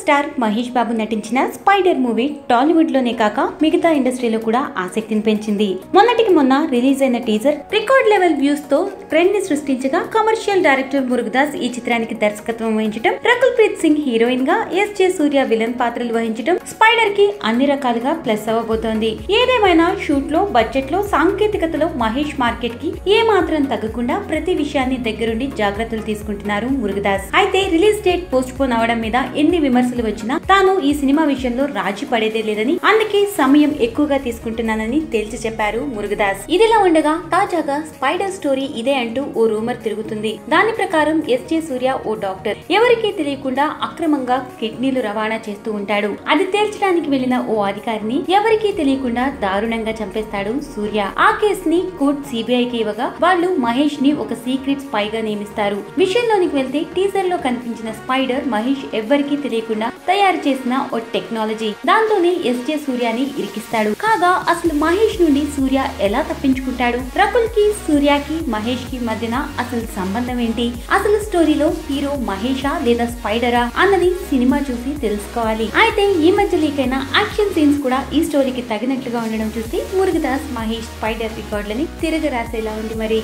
Star Mahesh Babu నటించిన spider movie Tollywood లోనే కాక మిగతా ఇండస్ట్రీలో కూడా ఆసక్తిని పెంచింది. మొన్నటికి మొన్న రిలీజ్ అయిన టీజర్ రికార్డ్ లెవెల్ వ్యూస్ తో ట్రెండ్ ని సృష్టించగా కమర్షియల్ డైరెక్టర్ మురుగదాస్ ఈ చిత్రానికి దర్శకత్వం వహించడం, రకుల్ ప్రీత్ సింగ్ హీరోయిన్ గా, ఎస్.జె. సూర్య విలన్ పాత్రలు వహించడం స్పైడర్ కి అన్ని రకాలుగా ప్లస్ అవ్వబోతోంది. ఏదేమైనా షూట్ లో, బడ్జెట్ లో, సాంకేతికతలో మహేష్ మార్కెట్ కి ఏ మాత్రం తగ్గకుండా ప్రతి విషయాన్ని దగ్గరుండి జాగ్రత్తలు తీసుకుంటున్నారు మురుగదాస్. అయితే రిలీజ్ డేట్ పోస్ట్ పోన్ అవడం మీద ఎన్ని విమర్శలు వచ్చినా తాను ఈ సినిమా విషయంలో రాజీ పడేదే లేదని, అందుకే సమయం ఎక్కువగా తీసుకుంటున్నానని తేల్చి చెప్పారు మురుగదాస్. ఇదిలా ఉండగా తాజాగా స్పైడర్ స్టోరీ ఇదే అంటూ ఓ రూమర్ తిరుగుతుంది. దాని ప్రకారం ఎస్.జె. సూర్య ఓ డాక్టర్, ఎవరికీ తెలియకుండా అక్రమంగా కిడ్నీలు రవాణా చేస్తూ ఉంటాడు. అది తేల్చడానికి వెళ్లిన ఓ అధికారిని ఎవరికీ తెలియకుండా దారుణంగా చంపేస్తాడు సూర్య. ఆ కేసు ని కోర్టు సిబిఐకి ఇవ్వగా వాళ్ళు మహేష్ ని ఒక సీక్రెట్ స్పై గా నియమిస్తారు. విషయంలోనికి వెళ్తే టీజర్ లో కనిపించిన స్పైడర్ మహేష్ ఎవ్వరికీ తెలియకుండా తయారు చేసిన ఓ టెక్నాలజీ. దాంతోనే ఎస్.జె. సూర్యని ఇరికిస్తాడు. కాగా అసలు మహేష్ నుండి సూర్య ఎలా తప్పించుకుంటాడు? రకుల్ కి, సూర్యకి, మహేష్ కి మధ్యన అసలు సంబంధం ఏంటి? అసలు స్టోరీలో హీరో మహేషా లేదా స్పైడరా అన్నది సినిమా చూసి తెలుసుకోవాలి. అయితే ఈ మధ్య లీక్ అయిన యాక్షన్ సీన్స్ కూడా ఈ స్టోరీకి తగినట్లుగా ఉండడం చూసి మురుగదాస్ మహేష్ స్పైడర్ రికార్డులని తిరగరాసేలా ఉంది మరి.